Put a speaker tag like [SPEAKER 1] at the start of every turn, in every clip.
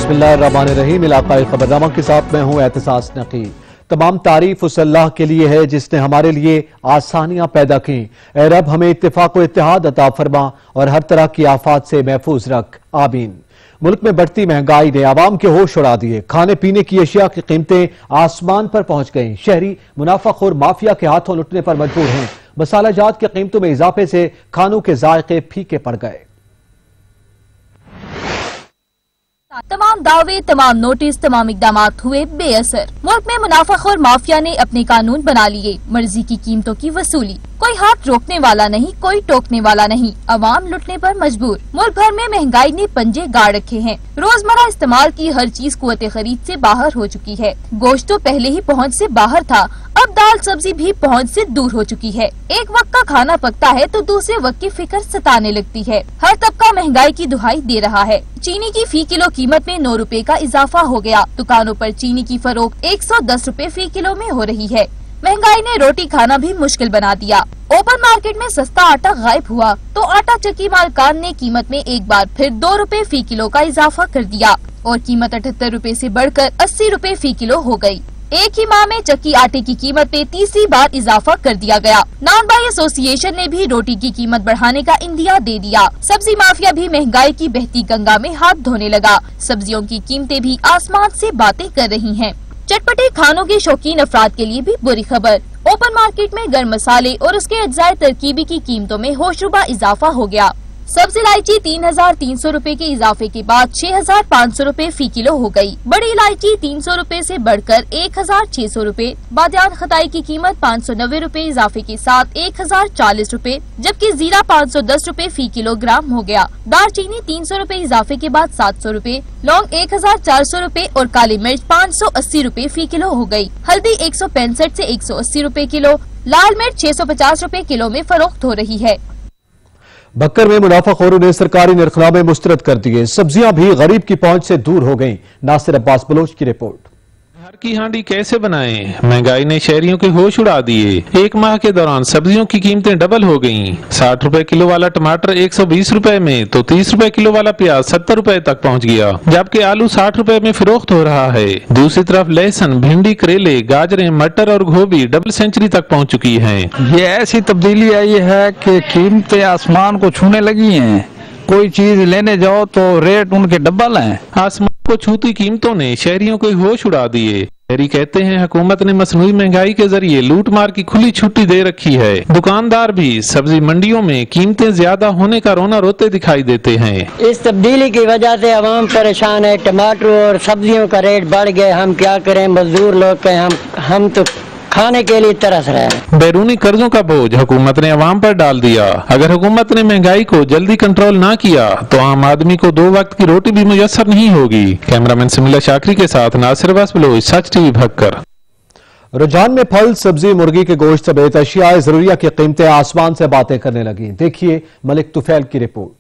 [SPEAKER 1] बिस्मिल्लाहिर्रहमानिर्रहीम। इलाकाई खबरनामा के साथ मैं हूं एहतिसास नकी। तमाम तारीफ उस अल्लाह के लिए है जिसने हमारे लिए आसानियां पैदा की। ऐ रब हमें इत्तिफाक व इत्तेहाद अता फरमा और हर तरह की आफात से महफूज रख, आमीन। मुल्क में बढ़ती महंगाई ने आवाम के होश उड़ा दिए। खाने पीने की अशिया की कीमतें आसमान पर पहुंच गईं। शहरी मुनाफाखोर माफिया के हाथों लुटने पर मजबूर हैं। मसाला जात की कीमतों में इजाफे से खानों के जायके फीके पड़ गए।
[SPEAKER 2] तमाम दावे, तमाम नोटिस, तमाम इकदामात हुए बेअसर। मुल्क में मुनाफाखोर माफिया ने अपने कानून बना लिए। मर्जी की कीमतों की वसूली, कोई हाथ रोकने वाला नहीं, कोई टोकने वाला नहीं। अवाम लुटने पर मजबूर। मुल्क भर में महंगाई ने पंजे गाड़ रखे हैं। रोजमर्रा इस्तेमाल की हर चीज कुव्वते खरीद से बाहर हो चुकी है। गोश्त तो पहले ही पहुंच से बाहर था, अब दाल सब्जी भी पहुंच से दूर हो चुकी है। एक वक्त का खाना पकता है तो दूसरे वक्त की फिक्र सताने लगती है। हर तबका महंगाई की दुहाई दे रहा है। चीनी की फी किलो कीमत में 9 रुपए का इजाफा हो गया। दुकानों पर चीनी की फरोख्त 110 रुपए फी किलो में हो रही है। महंगाई ने रोटी खाना भी मुश्किल बना दिया। ओपन मार्केट में सस्ता आटा गायब हुआ तो आटा चक्की मालकान ने कीमत में एक बार फिर 2 रुपए फी किलो का इजाफा कर दिया और कीमत 78 रुपए से बढ़कर 80 रुपए फी किलो हो गई। एक ही माह में चक्की आटे की कीमत में तीसरी बार इजाफा कर दिया गया। नान बाई एसोसिएशन ने भी रोटी की कीमत बढ़ाने का इंदिया दे दिया। सब्जी माफिया भी महंगाई की बहती गंगा में हाथ धोने लगा। सब्जियों की कीमतें भी आसमान से बातें कर रही हैं। चटपटे खानों के शौकीन अफराद के लिए भी बुरी खबर। ओपन मार्केट में गर्म मसाले और उसके अज्जाए तरकीबी की कीमतों में होशरुबा इजाफा हो गया। सब्जी इलायची 3300 रुपए के इजाफे के बाद 6500 रुपए फी किलो हो गई। बड़ी इलायची 300 रुपए से बढ़कर 1600 रुपए। बादियान खताई की कीमत 590 रुपए इजाफे के साथ 1040 रुपए, जबकि जीरा 510 रुपए फी किलोग्राम हो गया। दालचीनी 300 रुपए इजाफे के बाद 700 रुपए, लौंग 1400 रुपए और काली मिर्च 580 रुपए फी किलो हो गई। हल्दी 165 से 180 रुपए किलो, लाल मिर्च 650 रुपए किलो में फरोख्त हो रही है।
[SPEAKER 1] बक्कर में मुनाफाखोरों ने सरकारी निर्खनामे मुस्तरद कर दिए। सब्जियां भी गरीब की पहुंच से दूर हो गईं। नासिर अब्बास बलोच की रिपोर्ट।
[SPEAKER 3] घर की हांडी कैसे बनाएं? महंगाई ने शहरियों के होश उड़ा दिए। एक माह के दौरान सब्जियों की कीमतें डबल हो गईं। 60 रुपए किलो वाला टमाटर 120 रुपए में तो 30 रुपए किलो वाला प्याज 70 रुपए तक पहुंच गया, जबकि आलू 60 रुपए में फरोख्त हो रहा है। दूसरी तरफ लहसुन, भिंडी, करेले, गाजरें, मटर और गोभी डबल सेंचुरी तक पहुँच चुकी है।
[SPEAKER 4] ये ऐसी तब्दीली आई है कि कीमतें आसमान को छूने लगी हैं। कोई चीज लेने जाओ तो रेट उनके डबल हैं।
[SPEAKER 3] आसमान को छूती कीमतों ने शहरियों के होश उड़ा दिए। शहरी कहते हैं हुकूमत ने मसनूई महंगाई के जरिए लूट मार की खुली छुट्टी दे रखी है। दुकानदार भी सब्जी मंडियों में कीमतें ज्यादा होने का रोना रोते दिखाई देते हैं।
[SPEAKER 5] इस तब्दीली की वजह से आवाम परेशान है। टमाटर और सब्जियों का रेट बढ़ गए। हम क्या करें, मजदूर लोग के हम तो खाने के लिए तरस रहे हैं।
[SPEAKER 3] बैरूनी कर्जों का बोझ हुकूमत ने अवाम पर डाल दिया। अगर हुकूमत ने महंगाई को जल्दी कंट्रोल ना किया तो आम आदमी को 2 वक्त की रोटी भी मुयस्सर नहीं होगी। कैमरामैन समीला शाकरी के साथ नासिर अब्बास बलोच, सच टीवी भक्कर।
[SPEAKER 1] रुझान में फल, सब्जी, मुर्गी के गोश्त समेत अशियाए जरूरिया की कीमतें आसमान से बातें करने लगी। देखिए मलिक तुफैल की रिपोर्ट।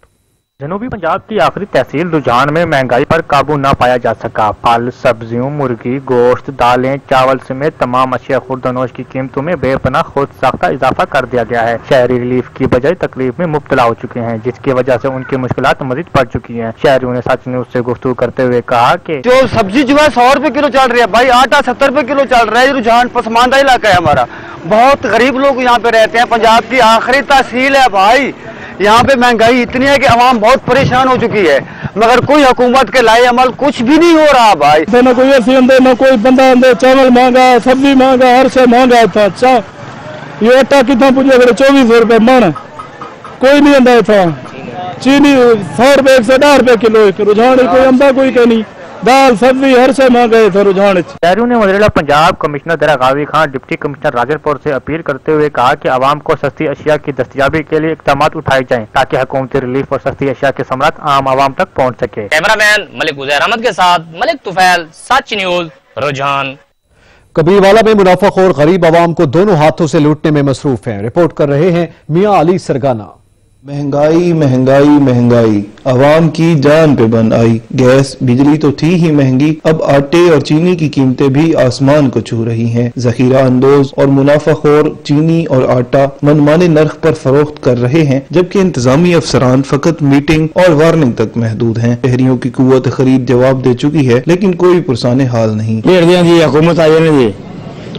[SPEAKER 6] जनूबी पंजाब की आखिरी तहसील रुझान में महंगाई पर काबू न पाया जा सका। फल, सब्जियों, मुर्गी, गोश्त, दालें, चावल समेत तमाम अशिया खुर्दनोश की कीमतों में बेपनाह खुद साख्ता इजाफा कर दिया गया है। शहरी रिलीफ की बजाय तकलीफ में मुब्तला हो चुके हैं, जिसकी वजह से उनकी मुश्किलात मजीद बढ़ चुकी हैं। शहरियों ने सच न्यूज से गुफ्तगू करते हुए कहा कि
[SPEAKER 7] जो सब्जी जो है 100 रुपए किलो चल रही है भाई, आटा 70 रुपए किलो चल रहा है। रुझान पसमानदा इलाका है हमारा, बहुत गरीब लोग यहाँ पे रहते हैं। पंजाब की आखिरी तहसील है भाई। यहाँ पे महंगाई इतनी है कि आवाम बहुत परेशान हो चुकी है, मगर कोई हुकूमत के लाए अमल कुछ भी नहीं हो रहा भाई।
[SPEAKER 8] न कोई ऐसी अंदर न कोई बंदा अंदर, चावल महंगा, सब्जी महंगा, हर से महंगा था। अच्छा ये आटा कितना पूछे 2400 रुपए मन, कोई नहीं अंदर था। चीनी 100 रुपए से 10 रुपए किलो। रुझान कोई अंदा कोई नहीं, दाल सब्जी हर से महंगे थे रुझान।
[SPEAKER 6] शहरियों ने वज़ीर पंजाब कमिश्नर दरा गावी खान, डिप्टी कमिश्नर राजरपुर से अपील करते हुए कहा कि आवाम को सस्ती अशिया की दस्तयाबी के लिए इक़दाम उठाए जाएं ताकि हुकूमती रिलीफ और सस्ती अशिया के समरात आम आवाम तक पहुँच सके।
[SPEAKER 9] कैमरामैन मलिक उज़ैर अहमद के साथ मलिक तुफैल, सच न्यूज रुझान।
[SPEAKER 1] कबीरवाला में मुनाफाखोर गरीब आवाम को दोनों हाथों से लूटने में मसरूफ हैं। रिपोर्ट कर रहे हैं मियां अली सरगाना।
[SPEAKER 10] महंगाई महंगाई महंगाई आवाम की जान पे बन आई। गैस बिजली तो थी ही महंगी, अब आटे और चीनी की कीमतें भी आसमान को छू रही हैं। जखीरा अंदोज और मुनाफाखोर चीनी और आटा मनमाने नर्ख पर फरोख्त कर रहे हैं, जबकि इंतजामी अफसरान फकत मीटिंग और वार्निंग तक महदूद हैं। शहरियों की कुव्वत खरीद जवाब दे चुकी है, लेकिन कोई पुरसाने हाल नहीं।
[SPEAKER 11] हुकूमत आई जी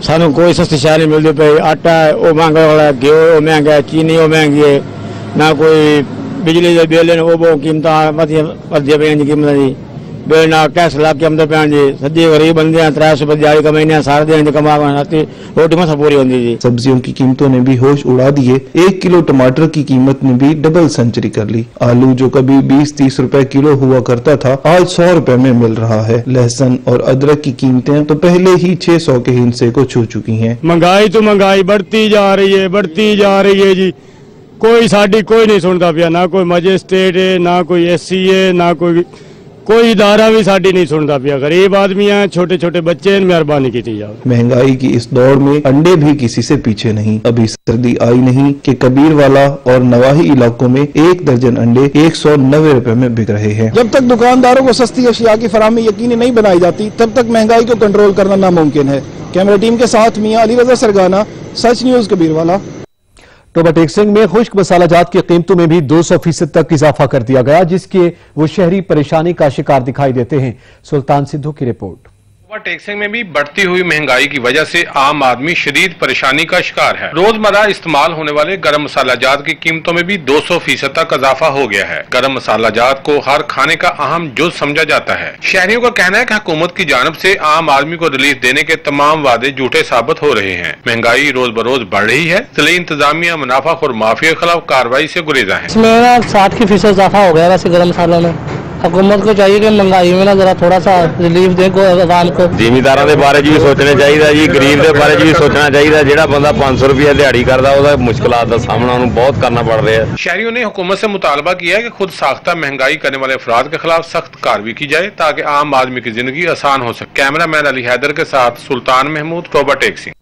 [SPEAKER 11] सानू कोई सस्ती शह नहीं मिलती पे, आटा वो महंगा वाला, घ्यो वो महंगा है, चीनी वो महंगी है, ना कोई बिजली के बिल ने वो बहुत कीमत वधिया पे कीमत जी बिल ना टैक्स ला के आमद पे जी। सदी गरीब बंदे हैं, 300 रुपए दिहाड़ी कमाने सारे दिन कमा रोटी मसा पूरी होती जी।
[SPEAKER 10] सब्जियों की कीमतों ने भी होश उड़ा दिए। 1 किलो टमाटर की कीमत ने भी डबल सेंचुरी कर ली। आलू जो कभी 20-30 रुपए किलो हुआ करता था, आज 100 रुपए में मिल रहा है। लहसुन और अदरक की कीमतें तो पहले ही 600 के हिस्से को छू चुकी हैं।
[SPEAKER 8] महंगाई तो महंगाई बढ़ती जा रही है जी। कोई साड़ी कोई नहीं सुनता पिया, ना कोई मजिस्ट्रेट है, ना कोई एससी है, ना कोई इदारा भी साड़ी नहीं सुनता पिया। गरीब आदमी हैं, छोटे छोटे बच्चे हैं, मेहरबानी की जाए।
[SPEAKER 10] महंगाई की इस दौड़ में अंडे भी किसी से पीछे नहीं। अभी सर्दी आई नहीं कि कबीर वाला और नवाही इलाकों में 1 दर्जन अंडे 190 रुपए में बिक रहे हैं।
[SPEAKER 12] जब तक दुकानदारों को सस्ती अशिया की फराहमी यकीनी नहीं बनाई जाती, तब तक महंगाई को कंट्रोल करना नामुमकिन है। कैमरा टीम के साथ मियां अली रजा सरगाना, सच न्यूज कबीर वाला।
[SPEAKER 1] टोबा टेक्सिंग में खुश्क मसालाजात की कीमतों में भी 200% तक इजाफा कर दिया गया, जिसके वो शहरी परेशानी का शिकार दिखाई देते हैं। सुल्तान सिद्धू की रिपोर्ट।
[SPEAKER 13] टोबा टेक्सिंग में भी बढ़ती हुई महंगाई की वजह से आम आदमी शदीद परेशानी का शिकार है। रोजमर्रा इस्तेमाल होने वाले गरम मसालाजात की कीमतों में भी 200% तक इजाफा हो गया है। गरम मसालाजात को हर खाने का अहम जुज समझा जाता है। शहरियों का कहना है कि हुकूमत की जानिब से आम आदमी को रिलीफ देने के तमाम वादे झूठे साबित हो रहे हैं। महंगाई रोज बरोज बढ़ रही है, इसलिए इंतजामिया मुनाफाखोर माफिया के खिलाफ कार्रवाई से गुरेजा है।
[SPEAKER 14] इसमें 60% इजाफा हो गया वैसे गरम मसालों में। हुकूमत को चाहिए कि महंगाई में ना जरा थोड़ा सा रिलीफ दे आवाम को।
[SPEAKER 15] जिमीदारां दे बारे भी सोचना चाहिए जी, गरीब दे बारे भी सोचना चाहिए। जिहड़ा बंदा 500 रुपया दिहाड़ी करदा ओहदा मुश्किलात दा सामना उन्हें बहुत करना पड़ रहा है।
[SPEAKER 13] शहरियों ने हुकूमत से मुतालबा किया है कि खुद साख्ता महंगाई करने वाले अफराद के खिलाफ सख्त कार्रवाई की जाए, ताकि आम आदमी की जिंदगी आसान हो सके। कैमरा मैन अली हैदर के साथ सुल्तान महमूद, टोबा टेक्सिंग।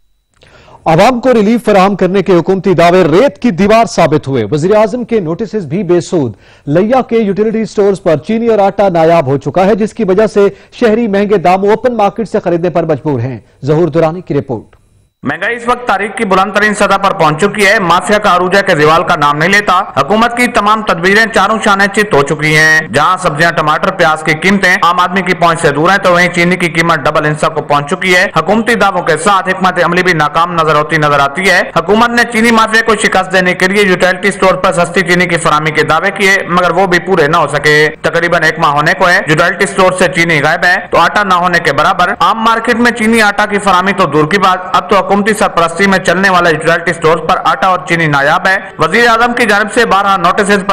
[SPEAKER 1] आवाम को रिलीफ फराहम करने के हुकूमती दावे रेत की दीवार साबित हुए। वजीर आजम के नोटिस भी बेसूद। लिया के यूटिलिटी स्टोर्स पर चीनी और आटा नायाब हो चुका है, जिसकी वजह से शहरी महंगे दामों ओपन मार्केट से खरीदने पर मजबूर हैं। जहूर दुरानी की रिपोर्ट।
[SPEAKER 16] महंगाई इस वक्त तारीख की बुलंद तरीन सतह पर पहुंच चुकी है। माफिया का अरूजा के ज़वाल का नाम नहीं लेता। हुकूमत की तमाम तदबीरें चारों शाने चित हो चुकी हैं। जहां सब्जियां, टमाटर, प्याज की कीमतें आम आदमी की पहुंच से दूर हैं, तो वहीं चीनी की कीमत डबल इंसा को पहुंच चुकी है। हुकूमती दावों के साथ हिकमत अमली भी नाकाम नजर आती है। हुकूमत ने चीनी माफिया को शिकस्त देने के लिए यूटिलिटी स्टोर पर सस्ती चीनी की फराहमी के दावे किए, मगर वो भी पूरे न हो सके। तकरीबन 1 माह होने को है यूटिलिटी स्टोर से चीनी गायब है, तो आटा न होने के बराबर। आम मार्केट में चीनी आटा की फराहमी तो दूर की बात, अब तो हुकूमती सरपरस्ती में चलने वाले यूटिलिटी स्टोर्स पर आटा और चीनी नायाब है। वजीर आजम की जानिब से 12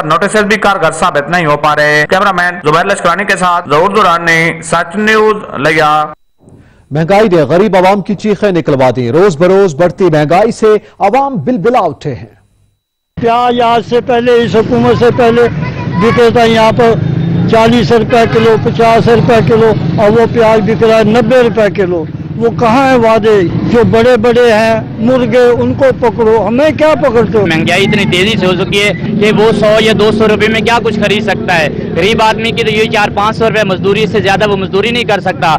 [SPEAKER 16] नोटिस भी कारगर साबित नहीं हो पा रहे। कैमरामैन जुबैर लश्करानी के साथ जहूर दुरानी, सच न्यूज, लिया।
[SPEAKER 1] महंगाई ने गरीब आवाम की चीखें निकलवा दी। रोज बरोज बढ़ती महंगाई से आवाम बिलबिला उठे हैं।
[SPEAKER 8] प्याज आज से पहले, इस हुकूमत से पहले बिके था यहाँ पर 40 रुपए किलो, 50 रुपए किलो, और वो प्याज बिक रहा है 90 रुपए किलो। वो कहाँ है वादे? जो बड़े बड़े हैं मुर्गे, उनको पकड़ो, हमें क्या पकड़ते हो?
[SPEAKER 17] महंगाई इतनी तेजी से हो चुकी है कि वो 100 या 200 रुपए में क्या कुछ खरीद सकता है। गरीब आदमी की तो ये 400-500 रुपए मजदूरी से ज्यादा वो मजदूरी नहीं कर सकता,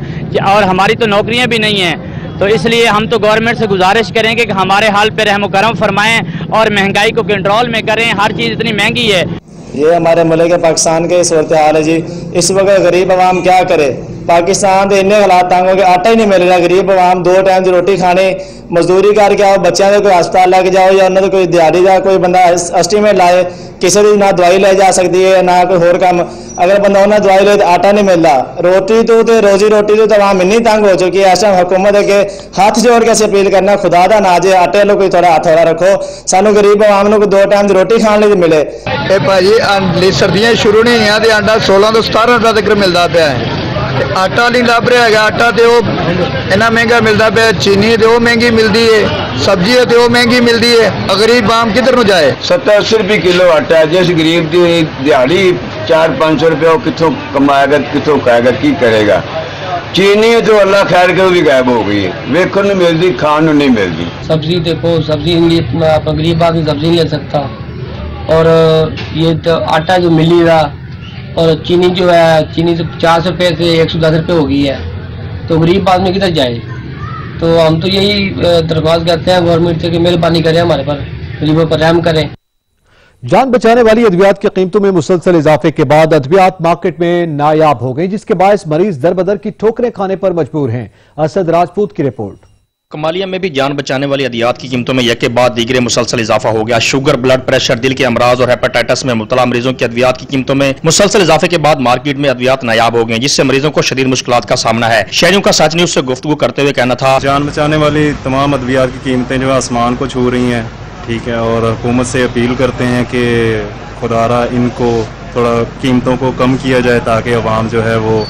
[SPEAKER 17] और हमारी तो नौकरियां भी नहीं हैं। तो इसलिए हम तो गवर्नमेंट से गुजारिश करेंगे कि हमारे हाल पे रहम करम फरमाएं और महंगाई को कंट्रोल में करें। हर चीज इतनी महंगी है।
[SPEAKER 18] ये हमारे मुल्क पाकिस्तान के सूरत हाल है जी। इस वक्त गरीब आवाम क्या करे? पाकिस्तान के इन्ने हालात तंग हो गए, आटा ही नहीं मिल रहा। गरीब आवाम 2 टाइम की रोटी खानी, मजदूरी करके आओ, बच्चों के कोई हस्पताल लग जाओ या उन्होंने कोई दिहाड़ी का कोई बंदा एस्टीमेट लाए, किसी की ना दवाई ले जा सकती है ना कोई होर काम। अगर बंदा उन्हें दवाई ले तो आटा नहीं मिलता। रोटी तो रोजी रोटी तो आवाम इन्नी तंग हो चुकी है। ऐसा हुकूमत अगे हाथ जोड़ के अस अपील करना, खुदा दा ना जे आटे लो कोई थोड़ा हथौड़ा रखो, सानू गरीब आवाम को 2 टाइम की रोटी खाने लिए मिले।
[SPEAKER 19] भाजी सर्दियां शुरू नहीं हुई तो आटा 16 तो 17 रुपए तक मिलता पाया है। आटा नहीं लभ रहा है, आटा तो इन्ना महंगा मिलता पाया, चीनी तो महंगी मिलती है, सब्जी तो महंगी मिलती है। गरीब आम किधर ਨੂੰ जाए?
[SPEAKER 20] 70-80 रुपये किलो आटा है। जिस गरीब की दिहाड़ी 400-500 रुपये कितों कमाएगा, कितों खाएगा, की करेगा? चीनी तो अल्लाह खैर के भी गायब हो गई है, वेखन नहीं मिलती, खान नहीं मिलती।
[SPEAKER 14] सब्जी देखो, सब्जी गरीब आदमी सब्जी नहीं ले सकता, और ये तो आटा जो मिल ही रहा, और चीनी जो है, चीनी तो 50 रुपये से 110 रुपये हो गई है, तो गरीब आदमी किधर जाए। तो हम तो यही दरख्वास्त करते हैं गवर्नमेंट से कि मेहरबानी करें, हमारे पर गरीबों पर रहम करें।
[SPEAKER 1] जान बचाने वाली अद्वियात की कीमतों में मुसलसल इजाफे के बाद अद्वियात मार्केट में नायाब हो गई, जिसके बायस मरीज दर बदर की ठोकरें खाने पर मजबूर हैं। असद राजपूत की रिपोर्ट।
[SPEAKER 21] कमालिया में भी जान बचाने वाली अद्वियात की कीमतों में यके बाद दीगरे मुसलसल इजाफा हो गया। शुगर, ब्लड प्रेशर, दिल के अमराज और हेपेटाइटिस में मुब्तला मरीजों की अद्वियात की कीमतों में मुसलसल इजाफे के बाद मार्केट में अद्वियात नायाब हो गए, जिससे मरीजों को शदीद मुश्किलात का सामना है। शहरियों का सच न्यूज से गुफ्तगू करते हुए कहना था,
[SPEAKER 22] जान बचाने वाली तमाम अद्वियात की कीमतें जो आसमान को छू रही हैं, ठीक है, और हुकूमत से अपील करते हैं कि खुदारा इनको थोड़ा कीमतों को कम किया जाए ताकि अवाम जो है वो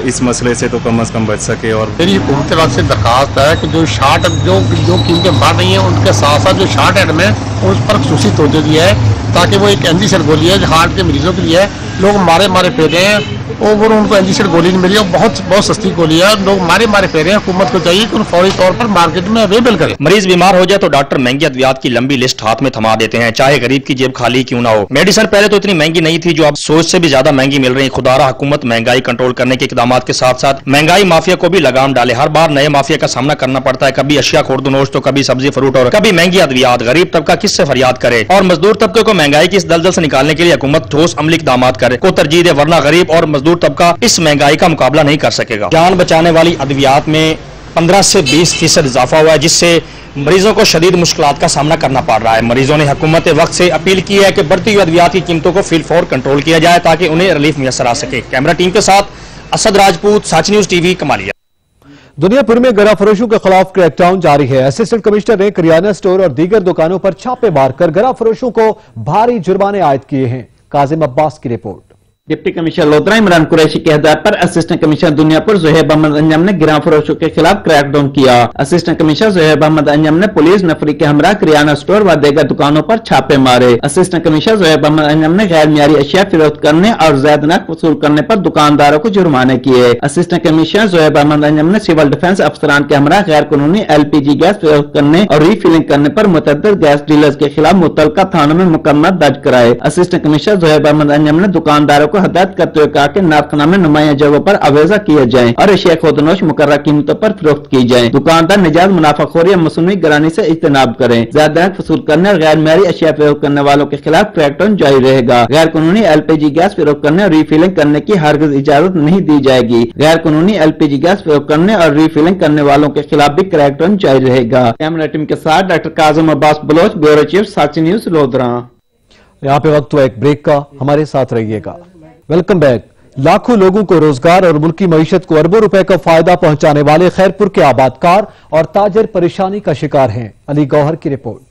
[SPEAKER 22] इस मसले से तो कम अज़ कम बच सके। और
[SPEAKER 23] मेरी हुकूमत तरफ से दरख्वास्त है कि जो कीमतें बढ़ रही हैं उनके साथ साथ जो शार्ट एंड में उस पर खुसूसी तवज्जो दी है, ताकि वो एक एंजीसेट गोली है जो हार्ट के मरीजों के लिए है। लोग मारे फिर रहे हैं, ओवर उनको एंजीसेट गोली नहीं मिली, बहुत सस्ती गोली है, लोग मारे फिर रहे हैं। हुकूमत को चाहिए कि फौरी तौर पर मार्केट में अवेलेबल करे।
[SPEAKER 21] मरीज बीमार हो जाए तो डॉक्टर महंगी अद्वियात की लंबी लिस्ट हाथ में थमा देते हैं, चाहे गरीब की जेब खाली क्यों ना हो। मेडिसिन पहले तो इतनी महंगी नहीं थी जो अब सोच से भी ज्यादा महंगी मिल रही। खुदारा हुकूमत महंगाई कंट्रोल करने के इकदाम के साथ साथ महंगाई माफिया को भी लगाम डाले। हर बार नए माफिया का सामना करना पड़ता है, कभी अशिया खुर्दनोश तो कभी सब्जी फ्रूट और कभी महंगी अद्वियात। गरीब तबका किससे फरियाद करे, और मजदूर तबके को महंगाई की इस दलदल से निकालने के लिए हुकूमत ठोस अमली इकदाम करे को तरजीह दे, वरना गरीब और मजदूर तबका इस महंगाई का मुकाबला नहीं कर सकेगा। जान बचाने वाली अद्वियात में 15 से 20% इजाफा हुआ है, जिससे मरीजों को शदीद मुश्किलात का सामना करना पड़ रहा है। मरीजों ने हुकूमत वक्त से अपील की है कि बढ़ती हुई अद्वियात की कीमतों को फिलफौर कंट्रोल किया जाए ताकि उन्हें रिलीफ मुयसर आ सके। कैमरा टीम के साथ असद राजपूत, सच न्यूज टीवी, कमालिया।
[SPEAKER 1] दुनिया भर में गरा फरोशों के खिलाफ क्रैकडाउन जारी है। असिस्टेंट कमिश्नर ने किराना स्टोर और दीगर दुकानों पर छापे मारकर गरा फरोशों को भारी जुर्माने आयद किए हैं। काजिम अब्बास की report.
[SPEAKER 24] Deputy commissioner Lodhran Imran Qureshi की हिदायत पर असिस्टेंट कमिश्नर दुनियापुर ज़ुहैब अहमद अंजम ने गिरा फरोशों के खिलाफ क्रैकडाउन किया। असिस्टेंट कमिश्नर ज़ुहैब अहमद अंजम ने पुलिस नफरी के हमरा किराना स्टोर व दीगर दुकानों पर छापे मारे। असिस्टेंट कमिश्नर ज़ुहैब अहमद अंजम ने गैर मियारी अशिया फरोख्त करने और ज़ायद नक़द वसूल करने पर दुकानदारों को जुर्माने किए। असिस्टेंट कमिश्नर ज़ुहैब अहमद अंजम ने सिविल डिफेंस अफसरान के हमरा गैर कानूनी LPG गैस फरोख्त करने और रीफिलिंग करने पर मुतअद्दिद गैस डीलर्स के खिलाफ मुतल्लिका थानों में मुकदमा दर्ज कराए। असिस्टेंट कमिश्नर ज़ुहैब अहमद अंजम ने दुकानदारों को हिदायत करते हुए कहा कि नाफनामे नुमाया जगहों पर अवेजा किए जाएं और अशिया खुर्दनोश मुकर्रर कीमतों पर फरोख्त की जाए। दुकानदार निजायज मुनाफाखोरी या मसनूई गिरानी से इज्तनाब करें। ज्यादा वसूल करने और गैर मियारी अशिया फरोख्त करने वालों के खिलाफ क्रैकडाउन जारी रहेगा। गैर कानूनी LPG गैस फरोख्त करने और रीफिलिंग करने की हरगिज इजाजत नहीं दी जाएगी। गैर कानूनी LPG गैस फरोख्त करने और रीफिलिंग करने वालों के खिलाफ भी क्रैकडाउन जारी रहेगा। कैमरा टीम के साथ doctor Kazim Abbas Baloch, bureau chief, Sach news, Lodhran.
[SPEAKER 1] यहाँ पे वक्त हुआ एक ब्रेक का, हमारे साथ रहिएगा। Welcome back. लाखों लोगों को रोजगार और मुल्की मईशत को अरबों रुपए का फायदा पहुंचाने वाले खैरपुर के आबादकार और ताजर परेशानी का शिकार हैं। अली गौहर की रिपोर्ट।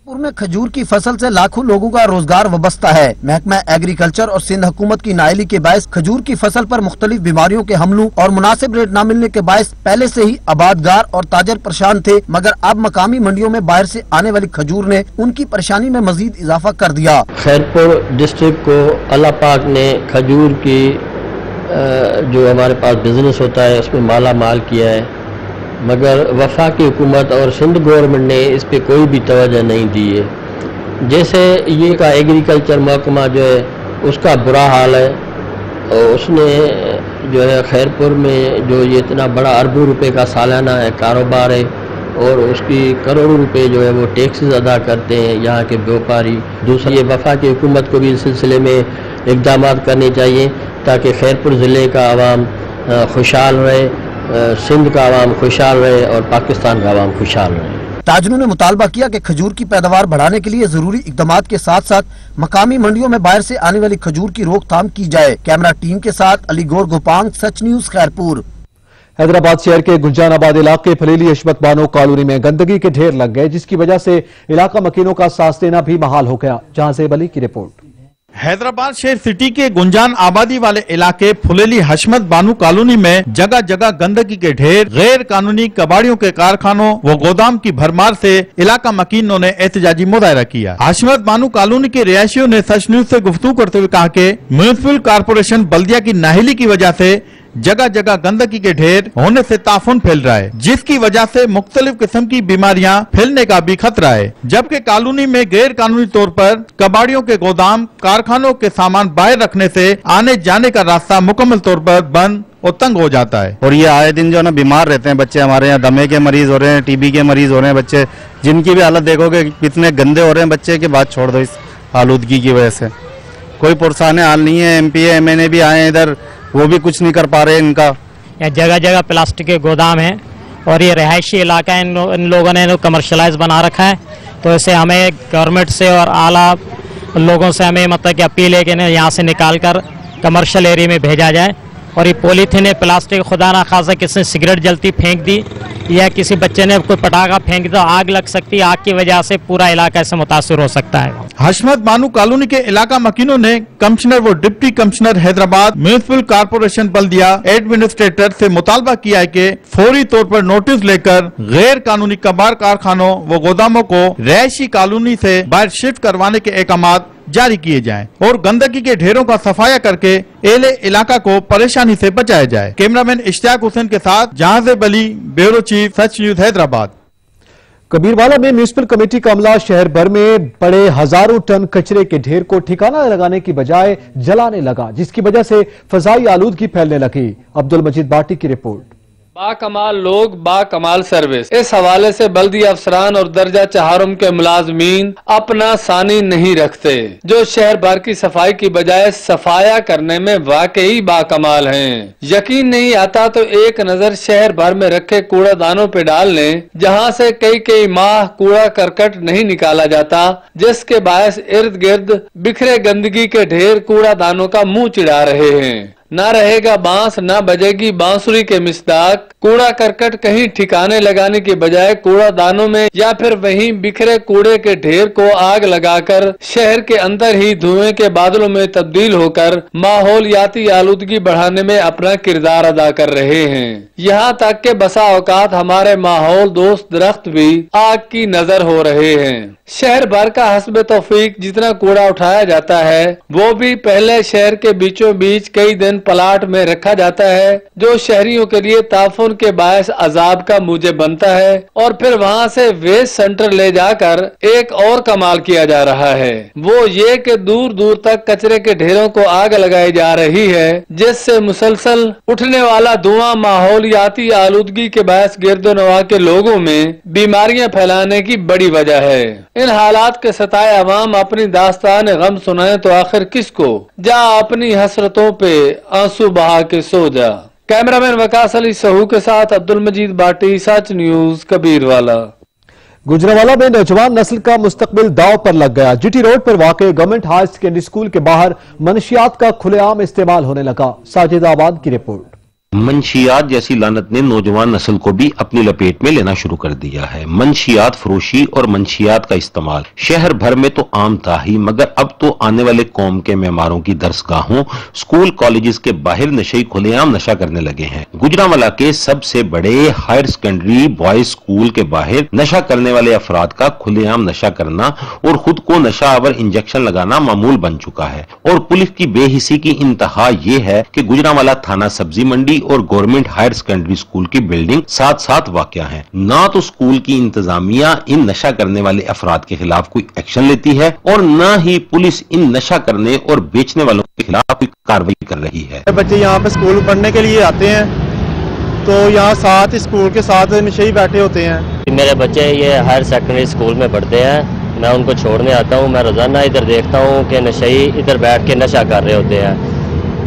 [SPEAKER 25] खैरपुर में खजूर की फसल से लाखों लोगों का रोजगार वाबस्ता है। महकमा एग्रीकल्चर और सिंध हुकूमत की नाअहली के बायस खजूर की फसल पर मुख्तलिफ बीमारियों के हमलों और मुनासिब रेट न मिलने के बायस पहले से ही आबादगार और ताजर परेशान थे, मगर अब मकामी मंडियों में बाहर से आने वाली खजूर ने उनकी परेशानी में मजीद इजाफा कर दिया।
[SPEAKER 26] खैरपुर डिस्ट्रिक्ट को अल्लाह पाक ने खजूर की जो हमारे पास बिजनेस होता है उसमें माला माल किया है, मगर वफाकी हुकूमत और सिंध गवर्नमेंट ने इस पे कोई भी तवज्जो नहीं दी है। जैसे ये का एग्रीकल्चर महकमा जो है उसका बुरा हाल है, और उसने जो है खैरपुर में जो ये इतना बड़ा अरबों रुपए का सालाना है कारोबार है, और उसकी करोड़ों रुपए जो है वो टैक्सेस अदा करते हैं यहाँ के व्यापारी। दूसरा ये वफाकी हुकूमत को भी इस सिलसिले में इक़दाम करने चाहिए ताकि खैरपुर ज़िले का आवाम खुशहाल रहे, सिंध का आवाम खुशहाल रहे और पाकिस्तान का आवाम खुशहाल रहे।
[SPEAKER 25] ताजरों ने मुतालबा किया कि खजूर की पैदावार बढ़ाने के लिए जरूरी इक़दामात के साथ साथ मकामी मंडियों में बाहर से आने वाली खजूर की रोकथाम की जाए। कैमरा टीम के साथ अली गौर गोपांग, सच न्यूज, खैरपुर।
[SPEAKER 1] हैदराबाद शहर के गुंजानाबाद इलाके फलेली हशमत बानो कॉलोनी में गंदगी के ढेर लग गए, जिसकी वजह से इलाका मकीनों का सांस लेना भी महाल हो गया। जहां से बली की रिपोर्ट।
[SPEAKER 27] हैदराबाद शहर सिटी के गुंजान आबादी वाले इलाके फुलेली हशमत बानू कॉलोनी में जगह जगह गंदगी के ढेर, गैर कानूनी कबाड़ियों के कारखानों व गोदाम की भरमार से इलाका मकीनों ने एहतजाजी मुजाहरा किया। हशमत बानू कॉलोनी के रिहायशियों ने सच न्यूज से गुफ्तगू करते हुए कहा कि म्युनिसिपल कारपोरेशन बल्दिया की नाअहली की वजह से जगह जगह गंदगी के ढेर होने से ताफुन फैल रहा है, जिसकी वजह से मुख्तलिफ किस्म की बीमारियां फैलने का भी खतरा है। जबकि कॉलोनी में गैर कानूनी तौर पर कबाड़ियों के गोदाम, कारखानों के सामान बाहर रखने से आने जाने का रास्ता मुकम्मल तौर पर बंद और तंग हो जाता है।
[SPEAKER 2] और ये आए दिन जो है ना बीमार रहते हैं बच्चे, हमारे यहाँ दमे के मरीज हो रहे हैं, टीबी के मरीज हो रहे हैं बच्चे, जिनकी भी हालत देखोगे कितने गंदे हो रहे हैं बच्चे की बात छोड़ दो इस आलूदगी की वजह से। कोई पुरसाने हाल नहीं है, MP MNA भी आए हैं इधर, वो भी कुछ नहीं कर पा रहे इनका।
[SPEAKER 3] यहाँ जगह जगह प्लास्टिक के गोदाम है और ये रिहायशी इलाका है, इन लोगों ने कमर्शलाइज बना रखा है। तो इसे हमें गवर्नमेंट से और आला लोगों से हमें मतलब कि अपील है कि यहाँ से निकाल कर कमर्शियल एरिया में भेजा जाए। और ये पॉलीथीन है, प्लास्टिक, खुदा ना खासा किसी सिगरेट जलती फेंक दी या किसी बच्चे ने कोई पटाखा फेंक दिया, आग लग सकती है। आग की वजह से पूरा इलाका से मुतासिर हो सकता है।
[SPEAKER 27] हशमत बानू कॉलोनी के इलाका मकीनों ने कमिश्नर व deputy commissioner Hyderabad municipal corporation बल्दिया एडमिनिस्ट्रेटर से मुतालबा किया है कि फौरी तौर पर नोटिस लेकर गैर कानूनी कबाड़ कारखानों व गोदामों को रिहायशी कॉलोनी से बाहर शिफ्ट करवाने के अहकामात जारी किए जाएं और गंदगी के ढेरों का सफाया करके एले इलाका को परेशानी से बचाया जाए। कैमरामैन इश्तियाक हुसैन के साथ Jahanzeb Ali, bureau chief, Sach news, Hyderabad.
[SPEAKER 1] Kabirwala में म्यूनिसिपल कमेटी का अमला शहर भर में पड़े हजारों टन कचरे के ढेर को ठिकाना लगाने की बजाय जलाने लगा, जिसकी वजह से फजाई आलूदगी फैलने लगी। अब्दुल मजीद बाटी की रिपोर्ट।
[SPEAKER 4] बाकमाल लोग, बाकमाल सर्विस। इस हवाले से बल्दी अफसरान और दर्जा चहारुम के मुलाजमीन अपना सानी नहीं रखते, जो शहर भर की सफाई की बजाय सफाया करने में वाकई बाकमाल हैं। यकीन नहीं आता तो एक नजर शहर भर में रखे कूड़ादानों पे डाल लें, जहां से कई माह कूड़ा करकट नहीं निकाला जाता, जिसके बायस इर्द गिर्द बिखरे गंदगी के ढेर कूड़ादानों का मुंह चिढ़ा रहे हैं। ना रहेगा बांस, ना बजेगी बांसुरी के मिसदाक। कूड़ा करकट कहीं ठिकाने लगाने की बजाय कूड़ादानों में या फिर वहीं बिखरे कूड़े के ढेर को आग लगाकर शहर के अंदर ही धुएं के बादलों में तब्दील होकर माहौलियाती आलूदगी बढ़ाने में अपना किरदार अदा कर रहे हैं। यहाँ तक के बसा औकात हमारे माहौल दोस्त दरख्त भी आग की नजर हो रहे हैं। शहर भर का हस्ब तौफीक जितना कूड़ा उठाया जाता है, वो भी पहले शहर के बीचों बीच कई दिन प्लाट में रखा जाता है, जो शहरियों के लिए ताफुन के बायस अजाब का मूजब बनता है। और फिर वहाँ से वेस्ट सेंटर ले जाकर एक और कमाल किया जा रहा है, वो ये कि दूर दूर तक कचरे के ढेरों को आग लगाई जा रही है, जिससे मुसलसल उठने वाला धुआं माहौलियाती आलूदगी के बायस गिरदोनवा के लोगों में बीमारियां फैलाने की बड़ी वजह है। इन हालात के सताए अवाम अपनी दास्तान गम सुनाए तो आखिर किसको? जा अपनी हसरतों पे आंसू बहा के सो जा। कैमरामैन वकास अली सहू के साथ अब्दुल मजीद बाटी, सच न्यूज, कबीरवाला।
[SPEAKER 1] गुजरांवाला में नौजवान नस्ल का मुस्तकबिल दांव पर लग गया। जीटी रोड पर वाक़े गवर्नमेंट हायर सेकेंडरी स्कूल के बाहर मनशियात का खुलेआम इस्तेमाल होने लगा। साजिद आबाद की रिपोर्ट।
[SPEAKER 5] मंशियात जैसी लानत ने नौजवान नस्ल को भी अपनी लपेट में लेना शुरू कर दिया है। मंशियात फरोशी और मंशियात का इस्तेमाल शहर भर में तो आम था ही, मगर अब तो आने वाले कौम के मेहमारों की दरसगाहों, स्कूल कॉलेजेस के बाहर नशे खुलेआम नशा करने लगे हैं। गुजरांवाला के सबसे बड़े हायर सेकेंडरी बॉयज स्कूल के बाहर नशा करने वाले अफराद का खुलेआम नशा करना और खुद को नशा आवर इंजेक्शन लगाना मामूल बन चुका है। और पुलिस की बेहिसी की इंतहा ये है कि गुजरांवाला थाना सब्जी मंडी और गवर्नमेंट हायर सेकेंडरी स्कूल की बिल्डिंग साथ साथ वाक़या है। ना तो स्कूल की इंतजामिया इन नशा करने वाले अफराद के खिलाफ कोई एक्शन लेती है और न ही पुलिस इन नशा करने और बेचने वालों के खिलाफ कोई कार्रवाई कर रही है।
[SPEAKER 2] बच्चे यहाँ पे स्कूल पढ़ने के लिए आते हैं तो यहाँ साथ स्कूल के साथ नशे बैठे होते हैं।
[SPEAKER 26] मेरे बच्चे ये हायर सेकेंडरी स्कूल में पढ़ते हैं, मैं उनको छोड़ने आता हूँ। मैं रोजाना इधर देखता हूँ कि नशई इधर बैठ के नशा कर रहे होते हैं,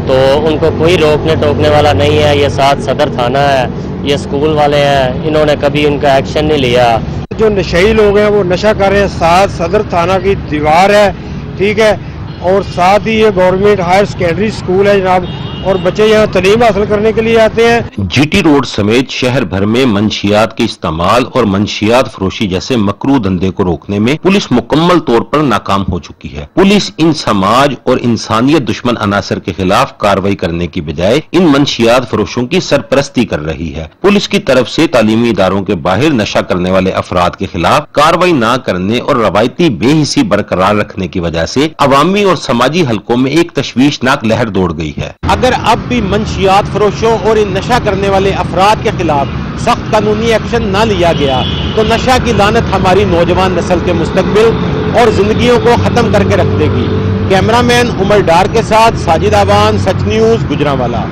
[SPEAKER 26] तो उनको कोई रोकने टोकने वाला नहीं है। ये साथ सदर थाना है, ये स्कूल वाले हैं, इन्होंने कभी उनका एक्शन नहीं लिया।
[SPEAKER 6] जो नशई लोग हैं वो नशा कर रहे हैं, साथ सदर थाना की दीवार है, ठीक है, और साथ ही ये गवर्नमेंट हायर सेकेंडरी स्कूल है जनाब, और बच्चे यहाँ तालीम हासिल करने के लिए आते हैं।
[SPEAKER 5] जीटी रोड समेत शहर भर में मंशियात के इस्तेमाल और मंशियात फरोशी जैसे मकरू धंधे को रोकने में पुलिस मुकम्मल तौर पर नाकाम हो चुकी है। पुलिस इन समाज और इंसानियत दुश्मन अनासर के खिलाफ कार्रवाई करने की बजाय इन मंशियात फरोशों की सरपरस्ती कर रही है। पुलिस की तरफ से तालीमी इदारों के बाहर नशा करने वाले अफराद के खिलाफ कार्रवाई न करने और रवायती बेहिसी बरकरार रखने की वजह से अवामी और समाजी हलकों में एक तशवीशनाक लहर दौड़ गई है।
[SPEAKER 7] अगर اگر اب بھی منشیات فروشوں اور ان نشہ کرنے والے افراد کے خلاف سخت قانونی ایکشن نہ لیا گیا تو نشہ کی لعنت ہماری نوجوان نسل کے مستقبل اور زندگیوں کو ختم کر کے رکھ دے گی۔ کیمرہ مین عمر ڈار کے ساتھ ساجد آبان، سچ نیوز، گجرانوالا۔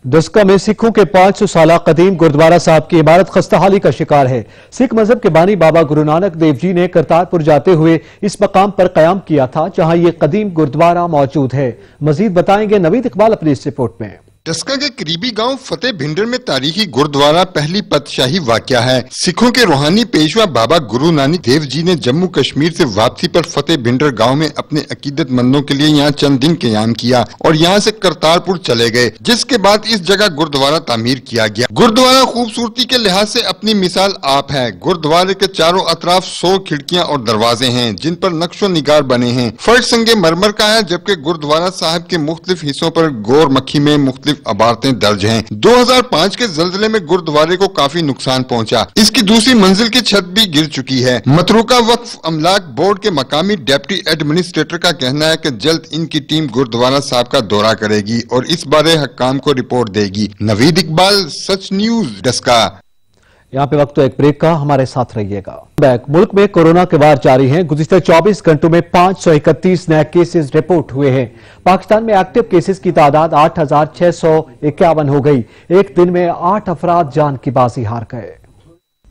[SPEAKER 1] دسکا میں سکھوں کے 500 سالہ قدیم گردوارہ صاحب کی عمارت خستحالی کا شکار ہے۔ سکھ مذہب کے بانی بابا گرو نانک دیو جی نے کرتارپور جاتے ہوئے اس مقام پر قیام کیا تھا جہاں یہ قدیم گردوارہ موجود ہے۔ مزید بتائیں گے نوید اقبال اپنی اس رپورٹ میں۔
[SPEAKER 9] ڈسکا کے قریبی گاؤں فتح بھنڈر میں تاریخی گردوارہ پہلی پادشاہی واقع ہے۔ سکھوں کے روحانی پیشوا بابا گرو نانک دیو جی نے جموں کشمیر سے واپسی پر فتح بھنڈر گاؤں میں اپنے عقیدت مندوں کے لیے یہاں چند دن قیام کیا اور یہاں سے کرتارپور چلے گئے، جس کے بعد اس جگہ گردوارہ تعمیر کیا گیا۔ گردوارہ خوبصورتی کے لحاظ سے اپنی مثال آپ ہے۔ گردوارے کے چاروں اطراف 100 کھڑکیاں اور دروازے ہیں جن پر نقش و نگار بنے ہیں۔ فرش سنگ مرمر کا ہے، جبکہ گردوارہ صاحب کے مختلف حصوں پر گور مکھی میں مختلف عبارتیں درج ہیں۔ 2005 کے زلزلے میں گردوارے کو کافی نقصان پہنچا۔ اس کی دوسری منزل کی چھت بھی گر چکی ہے۔ متروکہ وقف املاک بورڈ کے مقامی ڈیپٹی ایڈمنسٹریٹر کا کہنا ہے کہ جلد ان کی ٹیم گردوارہ صاحب کا دورہ کرے گی اور اس بارے حکام کو رپورٹ دے گی۔ نوید اقبال، سچ نیوز، ڈسکا۔
[SPEAKER 1] یہاں پہ وقت تو ایک بریک کا، ہمارے ساتھ رہیے گا۔ ملک میں کورونا کے وار جاری ہیں۔ گزشتہ 24 گھنٹوں میں 531 نئے کیسز رپورٹ ہوئے ہیں۔ پاکستان میں ایکٹیو کیسز کی تعداد 8651 ہو گئی۔ ایک دن میں 8 افراد جان کی بازی ہار گئے۔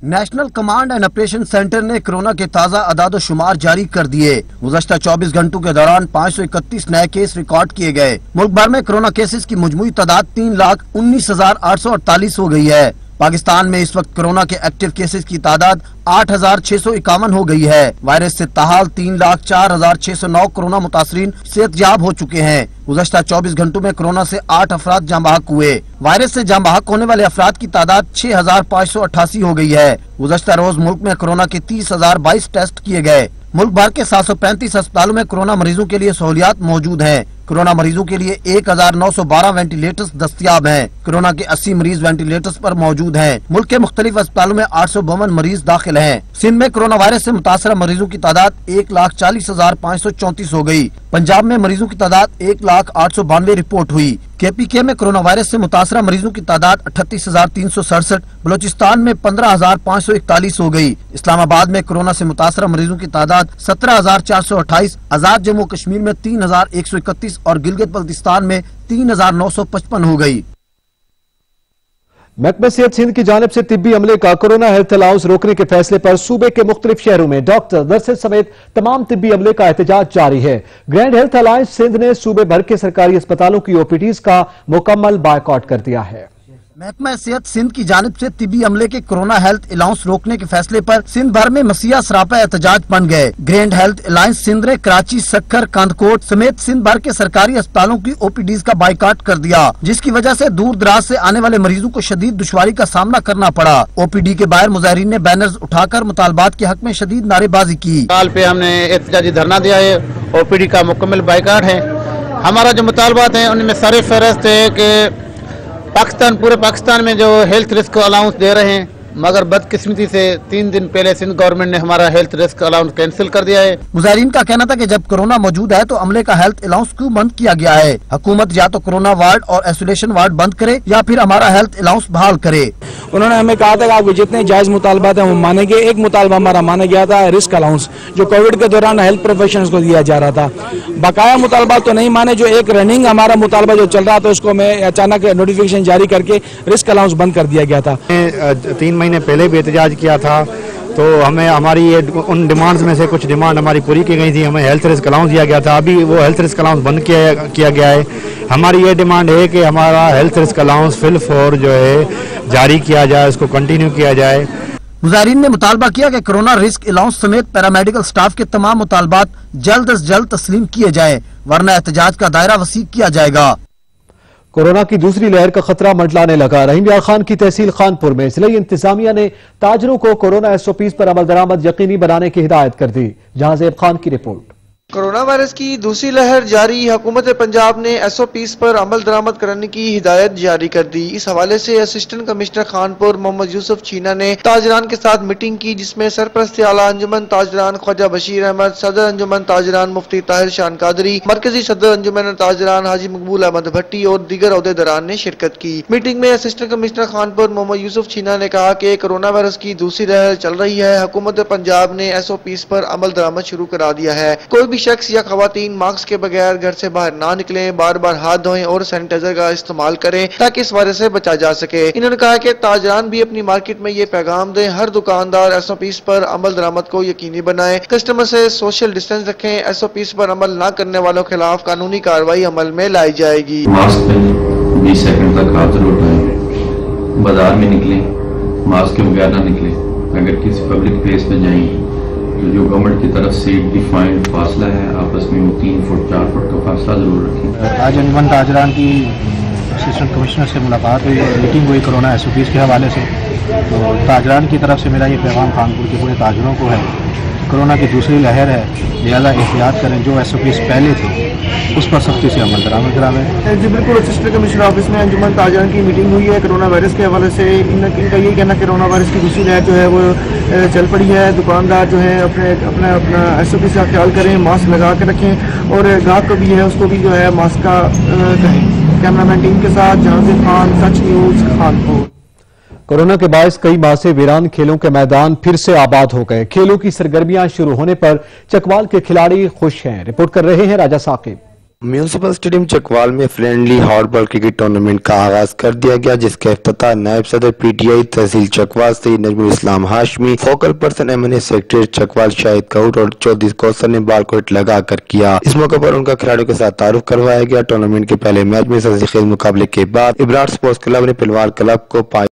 [SPEAKER 25] National command and operation centre نے کورونا کے تازہ اعداد و شمار جاری کر دیے۔ گزشتہ 24 گھنٹوں کے دوران 531 نئے کیس ریکارڈ کیے گئے۔ ملک بھر میں کورونا کیسز کی مجموعی تعداد 3,19,848 ہو گئی ہے۔ پاکستان میں اس وقت کورونا کے ایکٹیو کیسز کی تعداد 8,651 ہو گئی ہے۔ وائرس سے تاحال 3,04,609 کورونا متاثرین صحت یاب ہو چکے ہیں۔ گزشتہ 24 گھنٹوں میں کورونا سے 8 افراد جاں بحق ہوئے۔ وائرس سے جاں بحق ہونے والے افراد کی تعداد 6,588 ہو گئی ہے۔ گزشتہ روز ملک میں کورونا کے 30,022 ٹیسٹ کیے گئے۔ ملک بھر کے 735 اسپتالوں میں کورونا مریضوں کے لیے سہولیات موجود ہیں۔ کورونا مریضوں کے لیے 1,912 وینٹیلیٹرز دستیاب ہیں۔ کورونا کے 80 مریض وینٹیلیٹرز پر موجود ہیں۔ ملک کے مختلف اسپتالوں میں 852 مریض داخل ہیں۔ سندھ میں کورونا وائرس سے متاثرہ مریضوں کی تعداد 1,40,534 ہو گئی۔ پنجاب میں مریضوں کی تعداد 1,0892 رپورٹ ہوئی۔ کے پی کے میں کورونا وائرس سے متاثرہ مریضوں کی تعداد 38,367، بلوچستان میں 15,541 ہو گئی۔ اسلام آباد میں کورونا سے متاثرہ مریضوں کی تعداد 17,428، آزاد جموں کشمیر میں 3,131 اور گلگت بلتستان میں 3,955 ہو گئی۔
[SPEAKER 1] محکمہ صحت سندھ کی جانب سے طبی عملے کا کورونا ہیلتھ الاؤنس روکنے کے فیصلے پر صوبے کے مختلف شہروں میں ڈاکٹر، نرسز سمیت تمام طبی عملے کا احتجاج جاری ہے۔ گرینڈ ہیلتھ الائنس سندھ نے صوبے بھر کے سرکاری اسپتالوں کی OPDs کا مکمل بائیکاٹ کر دیا ہے۔
[SPEAKER 25] محکمہ صحت سندھ کی جانب سے طبی عملے کے کورونا ہیلتھ الاؤنس روکنے کے فیصلے پر سندھ بھر میں مسیح سراپا احتجاج بن گئے۔ گرینڈ ہیلتھ الائنس سندھ نے کراچی، سکھر، کاندکوٹ سمیت سندھ بھر کے سرکاری اسپتالوں کی OPDs کا بائیکاٹ کر دیا، جس کی وجہ سے دور دراز سے آنے والے مریضوں کو شدید دشواری کا سامنا کرنا پڑا۔ OPD کے باہر مظاہرین نے بینرز اٹھا کر مطالبات کے حق میں شدید نعرے بازی کی۔
[SPEAKER 10] کال پہ ہم نے احتجاجی دھرنا دیا ہے، OPD کا مکمل بائیکاٹ ہے۔ ہمارا جو مطالبات ہیں ان میں سر فہرست ہے کہ پورے پاکستان میں جو ہیلتھ رسک الاؤنس دے رہے ہیں، مگر بدقسمتی سے 3 دن پہلے سندھ گورنمنٹ نے ہمارا ہیلتھ رسک الاؤنس کینسل کر دیا ہے۔
[SPEAKER 25] مظاہرین کا کہنا تھا کہ جب کورونا موجود ہے تو عملے کا ہیلتھ الاؤنس کیوں بند کیا گیا ہے؟ حکومت یا تو کورونا وارڈ اور ایسولیشن وارڈ بند کرے یا پھر ہمارا ہیلتھ الاؤنس بحال کرے۔
[SPEAKER 8] انہوں نے ہمیں کہا تھا کہ آپ جتنے جائز مطالبات ہیں وہ مانیں گے۔ ایک مطالبہ ہمارا مانا گیا تھا رسک الاؤنس، جو کووڈ کے دوران ہیلتھ پروفیشنلز کو دیا جا رہا تھا۔ بقایا مطالبات تو نہیں مانے، جو ایک رننگ ہمارا مطالبہ جو چل رہا تھا اس کو میں اچانک نوٹیفیکیشن جاری کر کے رسک الاؤنس بند کر دیا گیا تھا۔
[SPEAKER 11] 3 مہینے پہلے بھی احتجاج کیا تھا تو ہمیں ہماری ان ڈیمانڈز میں سے کچھ ڈیمانڈ ہماری پوری کی گئی تھی۔ ہمیں ہیلتھ رسک الاؤنس دیا گیا تھا، ابھی وہ ہیلتھ رسک الاؤنس بند کیا گیا ہے۔ ہماری یہ ڈیمانڈ ہے کہ ہمارا ہیلتھ رسک الاؤنس فی الفور جو ہے جاری کیا جائے، اس کو کنٹینیو کیا جائے۔
[SPEAKER 25] مظاہرین نے مطالبہ کیا کہ کورونا رسک الاؤنس سمیت پیرامیڈیکل سٹاف کے تمام مطالبات جلد از جلد تسلیم کیے جائیں، ورنہ احتجاج کا دائرہ وسیع کیا جائے گا۔
[SPEAKER 1] کورونا کی دوسری لہر کا خطرہ منڈلانے لگا۔ رحیم یار خان کی تحصیل خانپور میں ضلعی انتظامیہ نے تاجروں کو کورونا SOPs پر عمل درآمد یقینی بنانے کی ہدایت کر دی۔ جہاں زیب خان کی رپورٹ۔
[SPEAKER 12] कोरोना वायरस की दूसरी लहर जारी, हुकूमत पंजाब ने SOPs पर अमल दरामद करने की हिदायत जारी कर दी। इस हवाले से असिस्टेंट कमिश्नर खानपुर मोहम्मद यूसुफ चीना ने ताजरान के साथ मीटिंग की, जिसमें सरपरस्त आला अंजुमन ताजरान ख्वाजा बशीर अहमद, सदर अंजुमन ताजरान मुफ्ती ताहिर शान कादरी, मरकजी सदर अंजुमन ताजरान हाजी मकबूल अहमद भट्टी और दीगर अहदेदारान ने शिरकत की। मीटिंग में असिस्टेंट कमिश्नर खानपुर मोहम्मद यूसुफ चीना ने कहा कि कोरोना वायरस की दूसरी लहर चल रही है, हुकूमत पंजाब ने SOPs पर अमल दरामद शुरू करा दिया है। कोई भी शख्स या खवातीन मास्क के बगैर घर से बाहर ना निकलें, बार बार हाथ धोएं और सैनिटाइजर का इस्तेमाल करें ताकि इस वायरस से बचा जा सके। इन्होंने कहा कि ताजरान भी अपनी मार्केट में ये पैगाम दें, हर दुकानदार SOPs पर अमल दरामद को यकीनी बनाएं, कस्टमर से सोशल डिस्टेंस रखें, SOPs पर अमल न करने वालों के खिलाफ कानूनी कार्रवाई अमल में लाई जाएगी।
[SPEAKER 13] मास्क 20 सेकंड तक हाथ जरूर धोएं, बाजार में निकलें मास्क के बगैर ना निकलें, अगर किसी पब्लिक प्लेस पे जाएं तो जो गवर्नमेंट की तरफ से डिफाइंड फासला है आपस में वो 3 फुट 4 फुट का फासला जरूर रखें।
[SPEAKER 15] आज अंजुमन ताजरान की असिस्टेंट कमिश्नर से मुलाकात हुई, मीटिंग हुई कोरोना SOPs के हवाले से। तो ताजरान की तरफ से मेरा ये पैगाम खानपुर के पूरे ताजरों को है, कोरोना की दूसरी लहर है, लिहाजा एहतियात करें, जो SOPs पहले थे उस पर सख्ती से अमल दरामद करावें।
[SPEAKER 12] जी बिल्कुल, असिस्टेंट कमिश्नर ऑफिस में अंजुमन ताजरान की मीटिंग हुई है कोरोना वायरस के हवाले से। इनका ये कहना कोरोना वायरस की दूसरी लहर जो है वो चल पड़ी है। दुकानदार जो है अपना SOPs का ख्याल करें, मास्क लगा के रखें और ग्राहक को भी है उसको भी जो है मास्क का कहें। कैमरामैन टीम के साथ जहांगीर खान, सच न्यूज़, खानपुर।
[SPEAKER 1] कोरोना के बायस कई माह से वीरान खेलों के मैदान फिर से आबाद हो गए। खेलों की सरगर्मियां शुरू होने पर चकवाल के खिलाड़ी खुश हैं। रिपोर्ट कर रहे हैं राजा साकिब।
[SPEAKER 16] म्यूनिसिपल स्टेडियम चकवाल में friendly hot ball cricket tournament का आगाज कर दिया गया, जिसका इफ्तिताह नायब सदर PTI तहसील Chakwal Saeed Najmul Islam Hashmi, focal person MNA secretary Chakwal Shahid Kaur और चौधरी कौसर ने बाल कोट लगा कर किया। इस मौके पर उनका खिलाड़ियों के साथ तारुफ करवाया गया। टूर्नामेंट के पहले मैच में सजीखेज मुकाबले के बाद इब्रार स्पोर्ट्स क्लब ने पिलवार क्लब को पाया।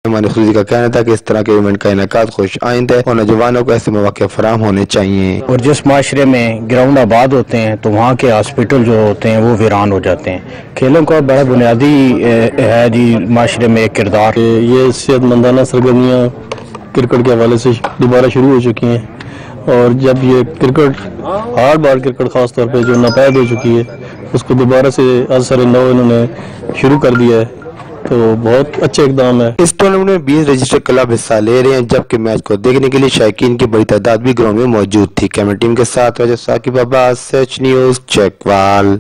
[SPEAKER 16] खुशी का कहना था कि इस तरह के इवेंट का इनेकाद खुश आइंद है और नौजवानों को ऐसे मौके फराहम होने चाहिए।
[SPEAKER 17] और जिस माशरे में ग्राउंड आबाद होते हैं तो वहाँ के हॉस्पिटल जो होते हैं वो वीरान हो जाते हैं। खेलों का बड़ा बुनियादी है जी माशरे में एक किरदार।
[SPEAKER 18] ये सेहतमंदाना सरगर्मियाँ क्रिकेट के हवाले से दोबारा शुरू हो चुकी हैं और जब ये क्रिकेट हार्ड बॉल क्रिकेट खास तौर पर जो नापैद हो चुकी है उसको दोबारा से असर नौ इन्होंने शुरू कर दिया है, तो बहुत अच्छे इकदाम है।
[SPEAKER 16] इस टूर्नामेंट में 20 रजिस्टर्ड क्लब हिस्सा ले रहे हैं, जबकि मैच को देखने के लिए शायकीन की बड़ी तादाद भी ग्राउंड में मौजूद थी। कैमरा टीम के साथ राजा साकिब अब्बास, सच न्यूज़ चकवाल।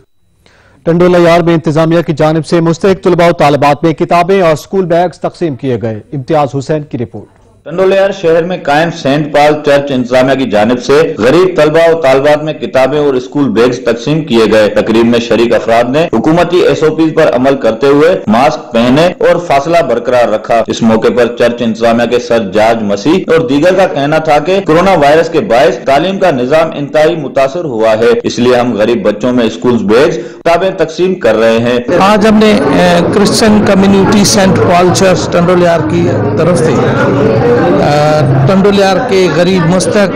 [SPEAKER 1] टंडोला यार में इंतजामिया की जानिब से मुस्तहिक तलबा और तालिबात में किताबें और स्कूल बैग्स तकसीम किए गए। इम्तियाज हुसैन की रिपोर्ट।
[SPEAKER 19] टंडोलियार शहर में कायम सेंट पॉल चर्च इंतजामिया की जानिब से गरीब तलबा और तालिबात में किताबें और स्कूल बैग्स तकसीम किए गए। तकरीब में शरीक अफराद ने हुकूमती SOPs पर अमल करते हुए मास्क पहने और फासला बरकरार रखा। इस मौके पर चर्च इंतजामिया के सर जाज मसीह और दीगर का कहना था कि कोरोना वायरस के बायस तालीम का निजाम इंतहाई मुतासर हुआ है, इसलिए हम गरीब बच्चों में स्कूल बैग्स किताबें तकसीम कर रहे हैं।
[SPEAKER 28] आज हमने Christian community saint Paul church Tandoliyar की तरफ से टंडोलियार के गरीब मुस्तक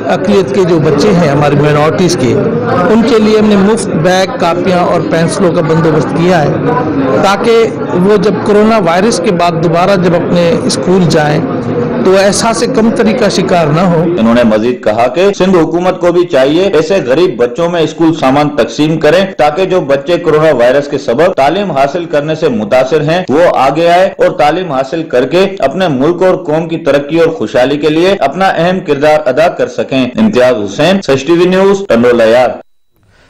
[SPEAKER 28] अक़लियत के जो बच्चे हैं हमारी माइनॉरिटीज़ के, उनके लिए हमने मुफ्त बैग, कापियाँ और पेंसिलों का बंदोबस्त किया है ताकि वो जब कोरोना वायरस के बाद दोबारा जब अपने स्कूल जाएं तो एहसास कमतरी का शिकार न हो।
[SPEAKER 19] उन्होंने मजीद कहा कि सिंध हुकूमत को भी चाहिए ऐसे गरीब बच्चों में स्कूल सामान तकसीम करें ताकि जो बच्चे कोरोना वायरस के सबब तालीम हासिल करने से मुतासिर हैं वो आगे आए और तालीम हासिल करके अपने मुल्क और कौम की तरक्की और खुशहाली के लिए अपना अहम किरदार अदा कर सकें। इम्तियाज हुसैन, सच टीवी न्यूज़, टंडोला यार।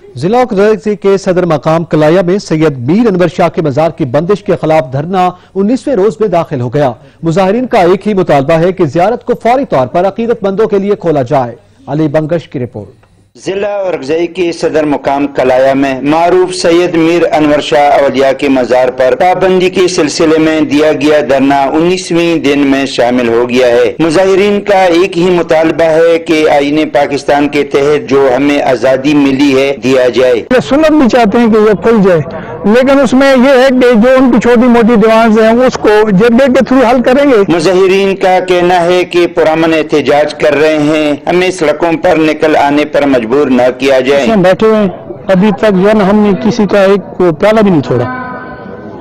[SPEAKER 1] जिला क़ज़ाई के सदर मकाम कलाया में सैयद मीर अनवर शाह के मजार की बंदिश के खिलाफ धरना 19वें रोज में दाखिल हो गया। मुजाहिरीन का एक ही मुतालबा है कि ज़ियारत को फौरी तौर पर अकीदतमंदों के लिए खोला जाए। अली बंगश की रिपोर्ट।
[SPEAKER 29] जिला और क़ज़ाई के सदर मुकाम कलाया में मारूफ सैयद मीर अनवर शाह अवलिया के मजार पर पाबंदी के सिलसिले में दिया गया धरना 19वें दिन में शामिल हो गया है। मुजाहिरीन का एक ही मुतालबा है कि आईने पाकिस्तान के तहत जो हमें आज़ादी मिली है दिया जाए।
[SPEAKER 8] सुन्नत भी चाहते हैं कि ये खुल जाए, लेकिन उसमें ये है कि जो उनकी छोटी मोटी डिमांड्स हैं उसको जरबे के थ्रू हल करेंगे।
[SPEAKER 29] मुजाहिरीन का कहना है कि पुरअमन एहतजाज कर रहे हैं, हमें सड़कों पर निकल आने पर मजबूर न किया जाए।
[SPEAKER 8] हम बैठे हुए अभी तक जो है हमने किसी का एक प्याला भी नहीं छोड़ा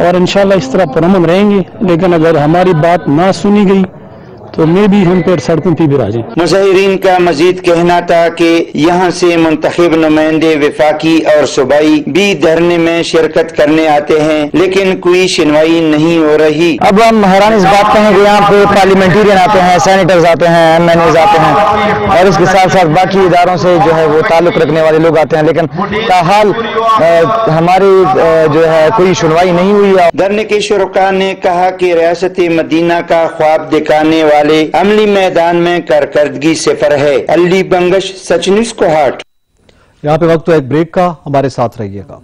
[SPEAKER 8] और इंशाल्लाह इस तरह पुरअमन रहेंगे, लेकिन अगर हमारी बात ना सुनी गई
[SPEAKER 18] तो मे भी हम पेड़ सड़कों पर भी राजी।
[SPEAKER 29] मुजाहिरीन का मजीद कहना था कि यहाँ से मुंतखब नुमाइंदे वफाकी और सूबाई भी धरने में शिरकत करने आते हैं, लेकिन कोई सुनवाई नहीं हो रही।
[SPEAKER 3] अब हम हैरान इस बात पे हैं कि यहाँ पे पार्लियामेंटेरियन आते हैं, सैनिटर्स आते हैं, MNAs आते हैं और इसके साथ साथ बाकी इदारों से जो है वो ताल्लुक रखने वाले लोग आते हैं, लेकिन ताहाल हमारी जो है कोई सुनवाई नहीं हुई है।
[SPEAKER 29] धरने के शुरका ने कहा कि रियासत मदीना का ख्वाब दिखाने वाले अमली मैदान में कारकर्दगी सिफर है। अली बंगश, सच न्यूज़ कोहाट।
[SPEAKER 1] यहाँ पे वक्त तो एक ब्रेक का, हमारे साथ रहिएगा।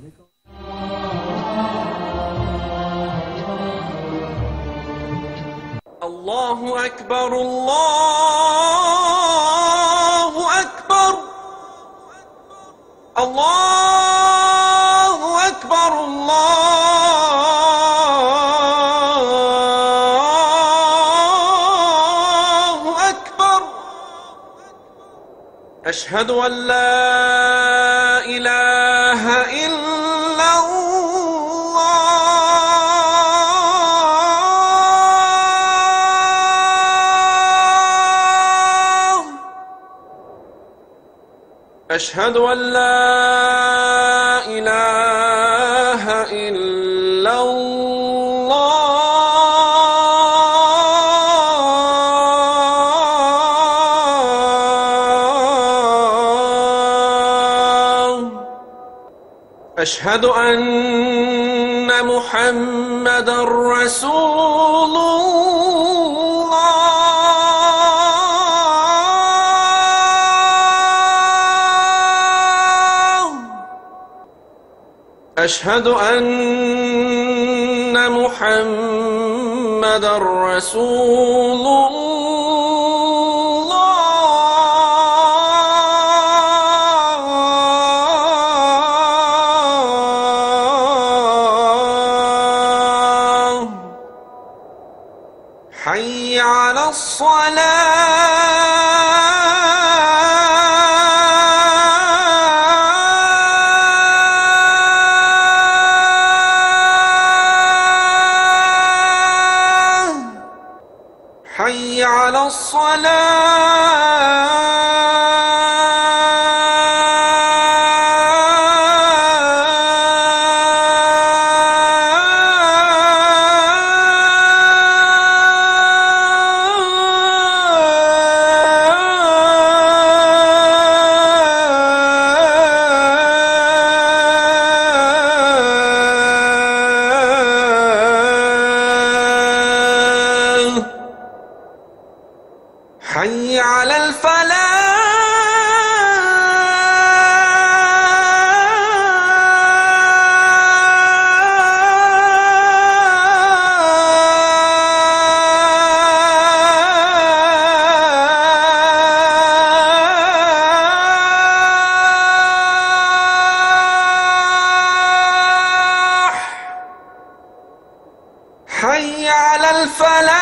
[SPEAKER 4] अल्लाहु अकबर, अल्लाहु अकबर, अल्लाहु अकबर, अल्लाहु अकबर। अशहदु अल्ला इलाहा इल्लल्लाह, अशहदु अल्ला इलाहा इल्लल्लाह, अशहदु अन्न मुहम्मदर रसूलुल्लाह, अशहदु अन्न मुहम्मदर रसूलुल्लाह। हय्य अला हय्य अलल फलाह, हय्य अलल फलाह,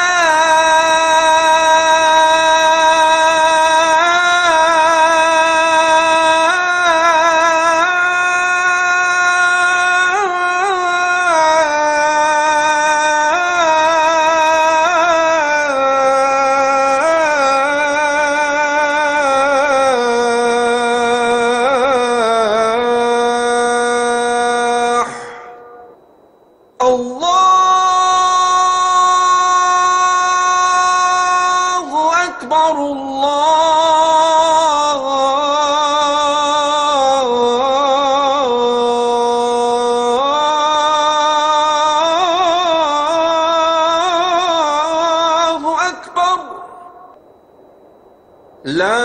[SPEAKER 4] ला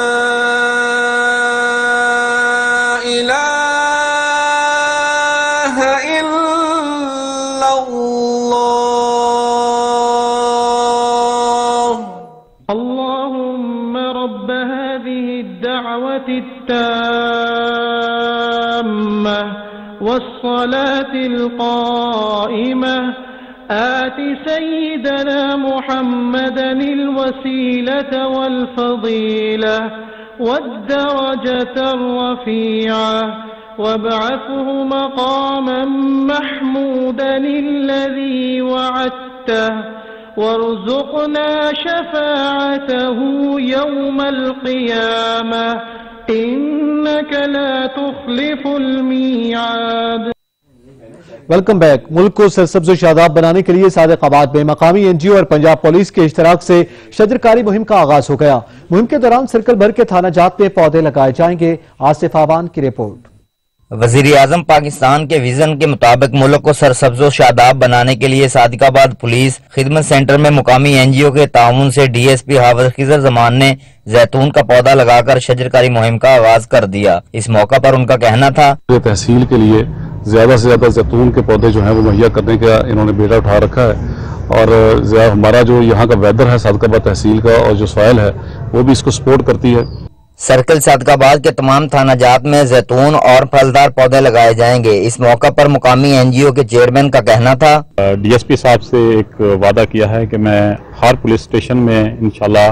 [SPEAKER 4] इलाहा इल्लल्लाह।
[SPEAKER 14] अल्लाहुम्मा रब्ब हाज़िहि अद-दअवति अत-ताम्मह वस्सलाति अल-क़ाइमह आति सय्यिदना मुहम्मदन अल-वसीलत वल-फ़ज़ीला वद-दरजत अर-रफ़ीआ वab'athhu मक़ामन महमूदन अल्लज़ी वअदतह وارزقنا شفاعته يوم القيامة إنك لا تخلف الميعاد.
[SPEAKER 1] Welcome back. ملک کو سرسبز و شاداب بنانے کے لیے صادق آباد میں مقامی این جی او اور پنجاب پولیس کے اشتراک سے شجرکاری مہم کا آغاز ہو گیا. مہم کے دوران سرکل بھر کے تھانہ جات میں پودے لگائے جائیں گے. آصف آوان کی رپورٹ.
[SPEAKER 2] وزیر اعظم پاکستان کے ویژن کے مطابق ملک کو سرسبز و شاداب بنانے کے لیے صادق آباد پولیس خدمت سینٹر میں مقامی این جی او کے تعاون سے ڈی ایس پی حافظ خضر زمان نے زیتون کا پودا لگا کر شجرکاری مہم کا آغاز کر دیا. اس موقع پر ان کا کہنا تھا
[SPEAKER 6] تحصیل کے لیے زیادہ سے زیادہ زیتون کے پودے جو ہیں وہ مہیا کرنے کا انہوں نے بیڑا اٹھا رکھا ہے، اور ہمارا جو یہاں کا ویدر ہے صادق آباد تحصیل کا اور جو سوائل ہے وہ بھی اس کو سپورٹ کرتی ہے.
[SPEAKER 2] سرکل صادق آباد کے تمام تھانہ جات میں زیتون اور پھلدار پودے لگائے جائیں گے. اس موقع پر مقامی این جی او کے چیئرمین کا کہنا تھا
[SPEAKER 6] ڈی ایس پی صاحب سے ایک وعدہ کیا ہے کہ میں ہر پولیس اسٹیشن میں انشاءاللہ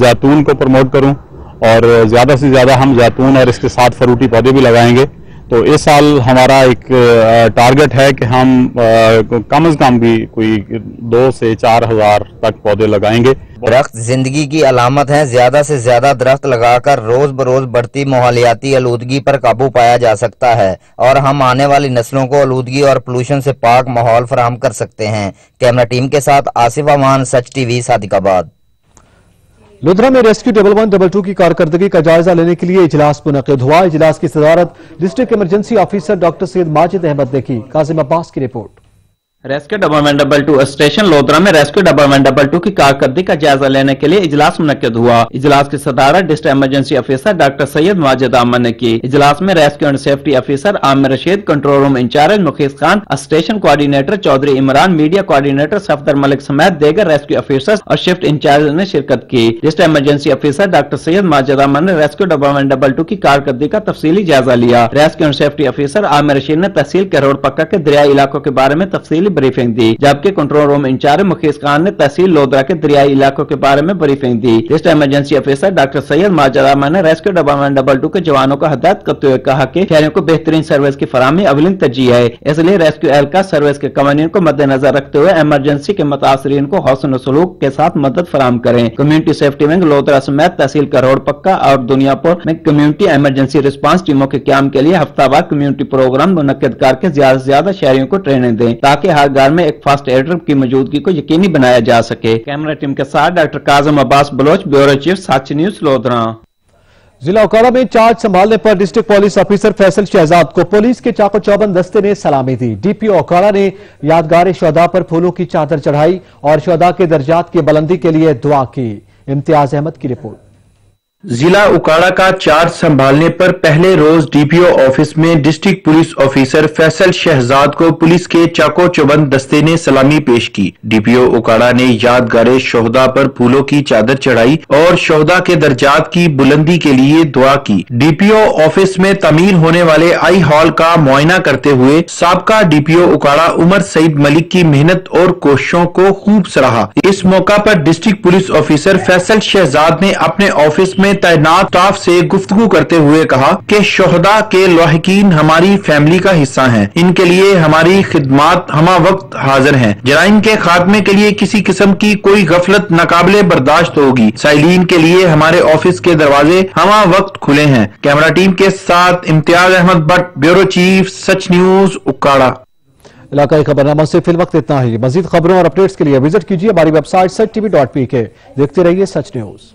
[SPEAKER 6] زیتون کو پروموٹ کروں، اور زیادہ سے زیادہ ہم زیتون اور اس کے ساتھ فروٹی پودے بھی لگائیں گے. تو اس سال ہمارا ایک ٹارگٹ ہے کہ ہم کم از کم بھی کوئی 2 سے 4 ہزار تک پودے لگائیں گے.
[SPEAKER 2] درخت زندگی کی علامت ہیں. زیادہ سے زیادہ درخت لگا کر روز بروز بڑھتی ماحولیاتی آلودگی پر قابو پایا جا سکتا ہے، اور ہم آنے والی نسلوں کو آلودگی اور پولوشن سے پاک ماحول فراہم کر سکتے ہیں. کیمرہ ٹیم کے ساتھ آصف امان، سچ ٹی وی، صادق آباد.
[SPEAKER 1] لدھرا میں ریسکیو 1122 کی کارکردگی کا جائزہ لینے کے لیے اجلاس منعقد ہوا. اجلاس کی صدارت district emergency officer doctor Syed Majid Ahmed نے کی. کاظم عباس کی رپورٹ.
[SPEAKER 20] ریسکیو 1122 اسٹیشن لودھرا میں ریسکیو 1122 کی کارکردگی کا جائزہ لینے کے لیے اجلاس منعقد ہوا. اجلاس کی صدارت district emergency officer doctor Syed Majid Ahmed نے کی. اجلاس میں rescue and safety officer Amir Rashid, control room in charge مخیص Khan, station coordinator Chaudhry Imran, media coordinator Safdar Malik سمیت دیگر ریسکیو آفیسرز اور شفٹ انچارج نے شرکت کی. District emergency officer doctor Syed Majid Ahmed نے ریسکیو 1122 کی کارکردگی کا تفصیلی جائزہ لیا. Rescue and safety officer Amir Rashid نے تحصیل کے روڈ پکا کے دریائی علاقوں کے بارے میں تفصیلی بریفنگ دی، جبکہ کنٹرول روم انچارج مخیص خان نے تحصیل لودھرا کے دریائی علاقوں کے بارے میں بریفنگ دی. District emergency officer doctor Syed Majid Ahmed نے ریسکیو 1122 کے جوانوں کو ہدایت کرتے ہوئے کہا کہ شہریوں کو بہترین سروس کی فراہمی اولین ترجیح ہے، اس لیے ریسکیو اہلکار سروس کے قوانین کو مد نظر رکھتے ہوئے ایمرجنسی کے متاثرین کو حسن سلوک کے ساتھ مدد فراہم کریں. کمیونٹی سیفٹی ونگ لودھرا سمیت تحصیل کا روڈ پکا اور دنیا پور میں کمیونٹی ایمرجنسی رسپانس ٹیموں کے قیام کے لیے ہفتہ وار کمیونٹی پروگرام منعقد کر کے زیادہ سے زیادہ شہریوں کو ٹریننگ دیں تاکہ ہر گھر میں ایک فاسٹ ایڈر کی موجودگی کو یقینی بنایا جا سکے. کیمرہ ٹیم کے ساتھ doctor Kazim Abbas Baloch, bureau chief, سچ نیوز، لودھرا.
[SPEAKER 1] ضلع اوکاڑا میں چارج سنبھالنے پر district police officer Faisal Shahzad کو پولیس کے چاق و چوبند دستے نے سلامی دی. ڈی پی او اوکاڑا نے یادگار شہداء پر پھولوں کی چادر چڑھائی اور شہداء کے درجات کی بلندی کے لیے دعا کی. امتیاز احمد کی رپورٹ.
[SPEAKER 21] ضلع اوکاڑا کا چارج سنبھالنے پر پہلے روز ڈی پی او آفس میں district police officer Faisal Shahzad کو پولیس کے چاقو چوبند دستے نے سلامی پیش کی. ڈی پی او اوکاڑا نے یادگار شہداء پر پھولوں کی چادر چڑھائی اور شہداء کے درجات کی بلندی کے لیے دعا کی. ڈی پی او آفس میں تعمیر ہونے والے آئی ہال کا معائنہ کرتے ہوئے سابقہ ڈی پی او اوکاڑا عمر سعید ملک کی محنت اور کوششوں کو خوب سراہا. اس موقع پر district police officer Faisal Shahzad نے اپنے آفس میں تعینات اسٹاف سے گفتگو کرتے ہوئے کہا کہ شہداء کے لاحقین ہماری فیملی کا حصہ ہیں، ان کے لیے ہماری خدمات ہمہ وقت حاضر ہیں. جرائم کے خاتمے کے لیے کسی قسم کی کوئی غفلت ناقابل برداشت ہوگی. سائلین کے لیے ہمارے آفس کے دروازے ہمہ وقت کھلے ہیں. کیمرہ ٹیم کے ساتھ امتیاز احمد بٹ، بیورو چیف، سچ نیوز، اوکاڑا.
[SPEAKER 1] علاقائی خبرنامہ سے فی الوقت اتنا ہی. مزید خبروں اور اپڈیٹس کے لیے وزٹ کیجیے ہماری ویب سائٹ sach.tv.pk. دیکھتے رہیے سچ نیوز.